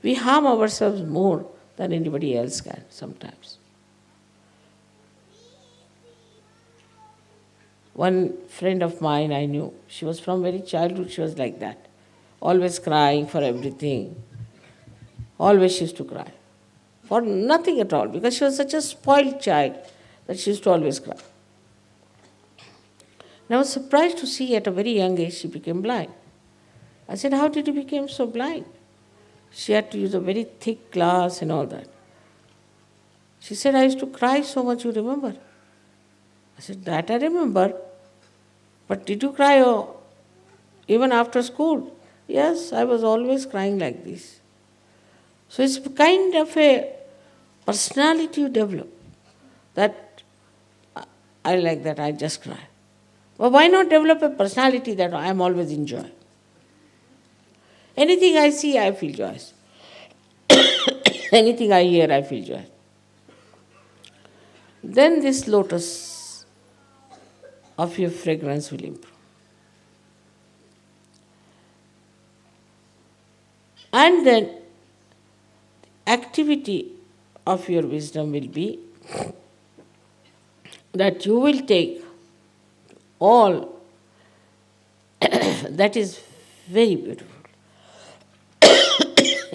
We harm ourselves more than anybody else can sometimes. One friend of mine I knew, she was from very childhood, she was like that. Always crying for everything. Always she used to cry. For nothing at all, because she was such a spoiled child that she used to always cry. And I was surprised to see at a very young age she became blind. I said, how did you become so blind? She had to use a very thick glass and all that. She said, I used to cry so much, you remember? I said, that I remember. But did you cry even after school? Yes, I was always crying like this. So it's kind of a personality you develop that I like that, I just cry. But why not develop a personality that I am always in joy? Anything I see, I feel joyous. Anything I hear, I feel joy. Then this lotus of your fragrance will improve. And then activity of your wisdom will be that you will take all that is very beautiful.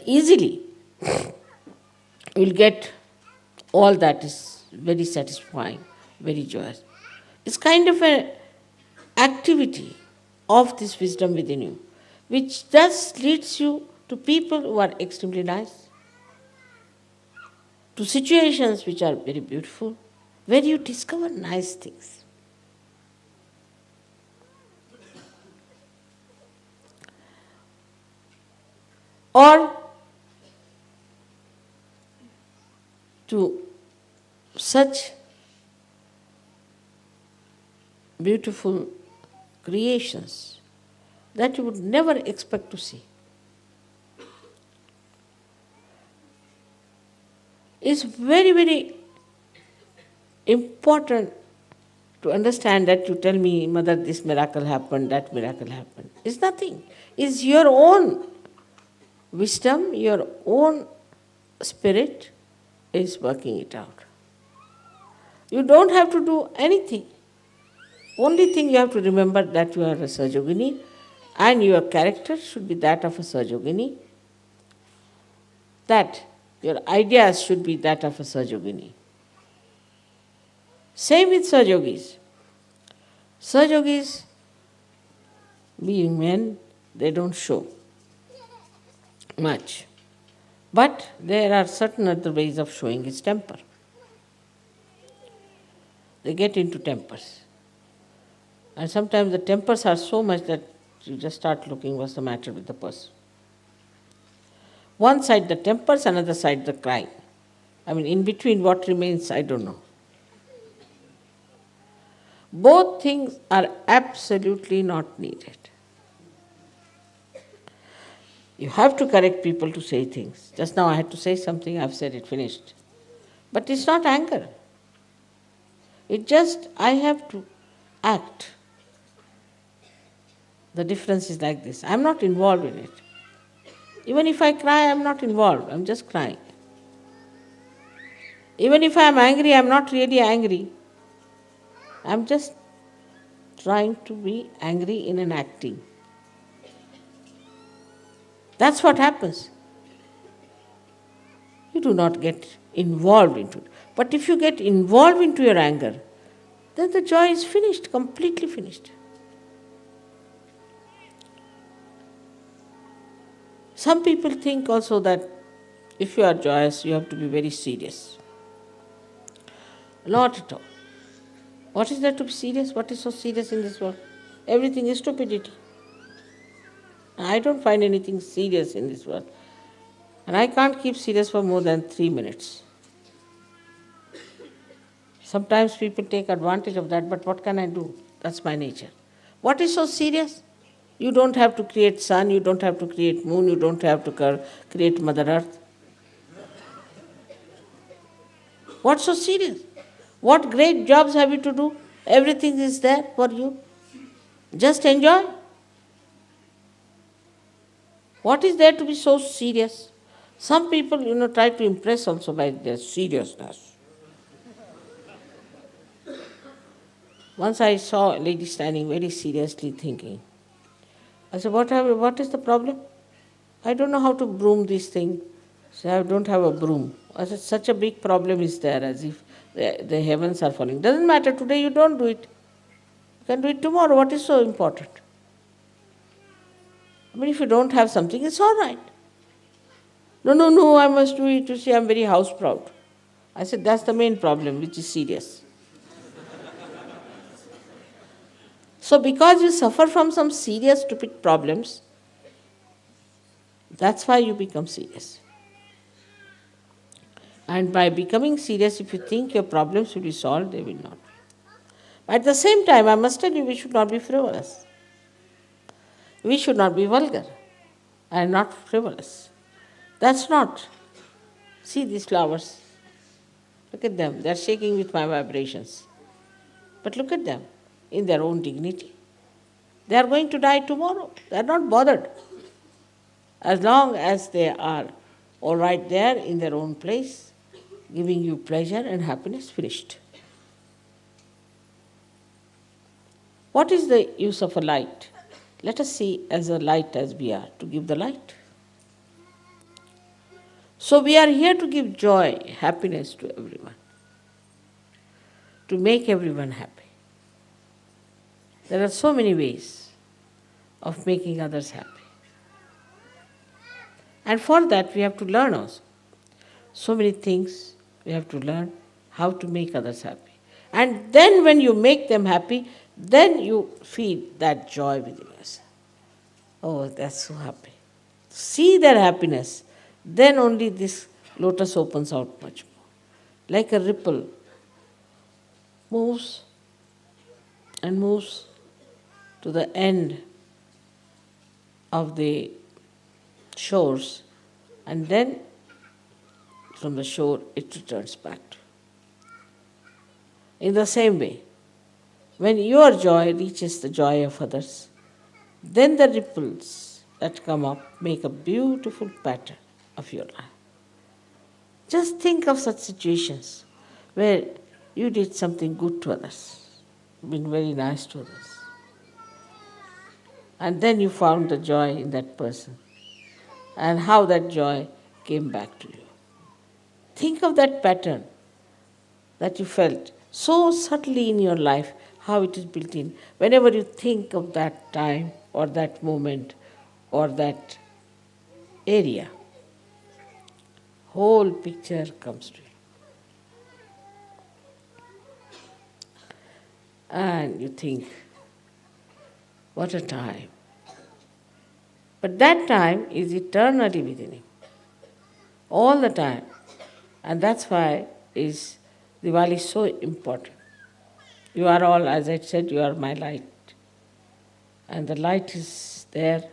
Easily you will get all that is very satisfying, very joyous. It's kind of an activity of this wisdom within you, which just leads you to people who are extremely nice, to situations which are very beautiful, where you discover nice things. Or to such beautiful creations that you would never expect to see. It's very, very important to understand that you tell me, Mother, this miracle happened, that miracle happened. It's nothing. It's your own wisdom, your own spirit is working it out. You don't have to do anything. Only thing you have to remember that you are a Sajogini and your character should be that of a Sajogini. That your ideas should be that of a Sajogini. Same with Sajogis. Sajogis, being men, they don't show much. But there are certain other ways of showing his temper. They get into tempers. And sometimes the tempers are so much that you just start looking what's the matter with the person. One side the tempers, another side the crying. I mean, in between what remains, I don't know. Both things are absolutely not needed. You have to correct people to say things. Just now I had to say something, I've said it, finished. But it's not anger. It just, I have to act. The difference is like this. I'm not involved in it. Even if I cry, I'm not involved. I'm just crying. Even if I'm angry, I'm not really angry. I'm just trying to be angry in an acting. That's what happens. You do not get involved into it. But if you get involved into your anger, then the joy is finished, completely finished. Some people think also that if you are joyous, you have to be very serious. Not at all. What is there to be serious? What is so serious in this world? Everything is stupidity. I don't find anything serious in this world. And I can't keep serious for more than 3 minutes. Sometimes people take advantage of that, but what can I do? That's my nature. What is so serious? You don't have to create sun, you don't have to create moon, you don't have to create Mother Earth. What's so serious? What great jobs have you to do? Everything is there for you. Just enjoy. What is there to be so serious? Some people, try to impress also by their seriousness. Once I saw a lady standing very seriously thinking. I said, what is the problem? I don't know how to broom this thing. So I don't have a broom. I said, such a big problem is there, as if the heavens are falling. Doesn't matter, today you don't do it. You can do it tomorrow. What is so important? I mean, if you don't have something, it's all right. No, I must do it. You see, I'm very house proud. I said, that's the main problem, which is serious. So because you suffer from some serious, stupid problems, that's why you become serious. And by becoming serious, if you think your problems will be solved, they will not. But at the same time, I must tell you, we should not be frivolous. We should not be vulgar and not frivolous. That's not. See these flowers. Look at them. They're shaking with my vibrations. But look at them in their own dignity. They are going to die tomorrow. They are not bothered. As long as they are all right there in their own place, giving you pleasure and happiness, finished. What is the use of a light? Let us see as a light as we are, to give the light. So we are here to give joy, happiness to everyone, to make everyone happy. There are so many ways of making others happy. And for that we have to learn also. So many things we have to learn how to make others happy. And then when you make them happy, then you feel that joy within yourself. Oh, that's so happy. See their happiness, then only this lotus opens out much more. Like a ripple, moves and moves to the end of the shores, and then from the shore it returns back to you. In the same way, when your joy reaches the joy of others, then the ripples that come up make a beautiful pattern of your life. Just think of such situations where you did something good to others, been very nice to others, and then you found the joy in that person, and how that joy came back to you. Think of that pattern that you felt so subtly in your life, how it is built in. Whenever you think of that time or that moment or that area, whole picture comes to you. And you think, what a time. But that time is eternally within you, all the time. And that's why is Diwali so important. You are all, as I said, you are my light. And the light is there,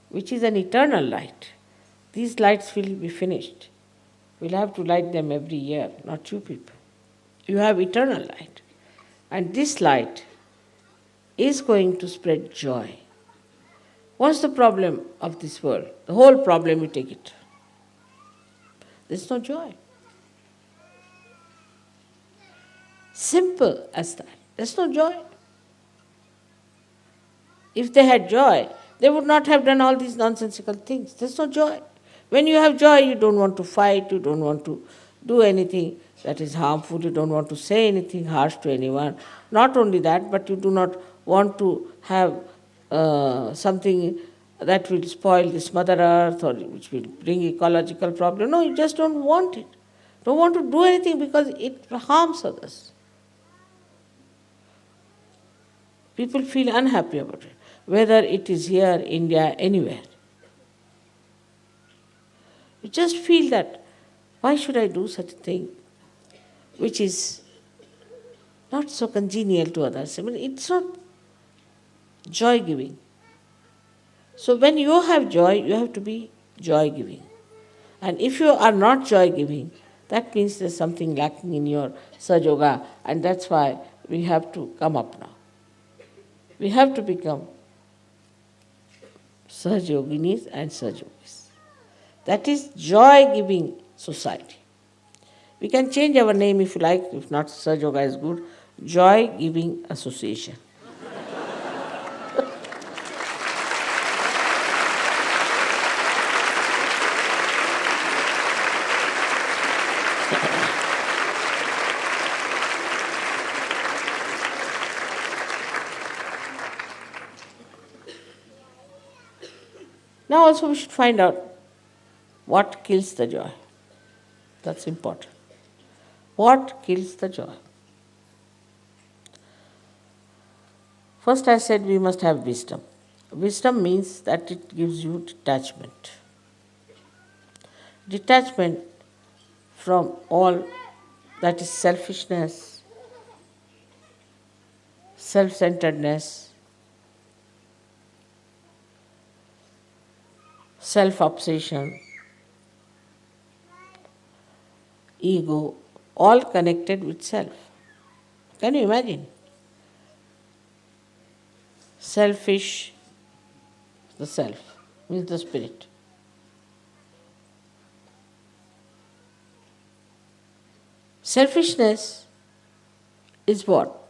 which is an eternal light. These lights will be finished. We'll have to light them every year, not you people. You have eternal light. And this light is going to spread joy. What's the problem of this world? The whole problem, you take it. There's no joy. Simple as that. There's no joy. If they had joy, they would not have done all these nonsensical things. There's no joy. When you have joy, you don't want to fight, you don't want to do anything that is harmful, you don't want to say anything harsh to anyone. Not only that, but you do not want to have something that will spoil this Mother Earth or which will bring ecological problem. No, you just don't want it. Don't want to do anything because it harms others. People feel unhappy about it, whether it is here, India, anywhere. You just feel that, why should I do such a thing which is not so congenial to others? I mean, it's not joy-giving. So when you have joy, you have to be joy-giving. And if you are not joy-giving, that means there's something lacking in your Sajoga, and that's why we have to come up now. We have to become Sahajoginis and Sahajogis. That is joy-giving society. We can change our name if you like, if not, Saj Yoga is good. Joy-giving association. Now also we should find out what kills the joy. That's important. What kills the joy? First I said we must have wisdom. Wisdom means that it gives you detachment. Detachment from all that is selfishness, self-centeredness, self-obsession, ego, all connected with self. Can you imagine? Selfish, the self, means the spirit. Selfishness is what?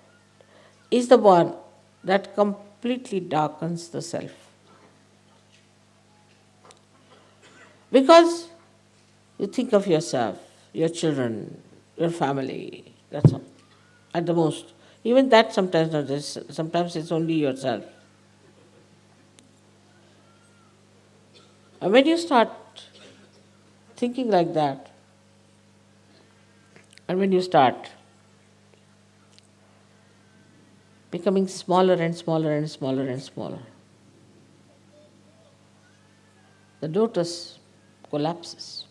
Is the one that completely darkens the self. Because you think of yourself, your children, your family, that's all. At the most. Even that sometimes not this, sometimes it's only yourself. And when you start thinking like that, and when you start becoming smaller and smaller and smaller and smaller, the lotus collapses.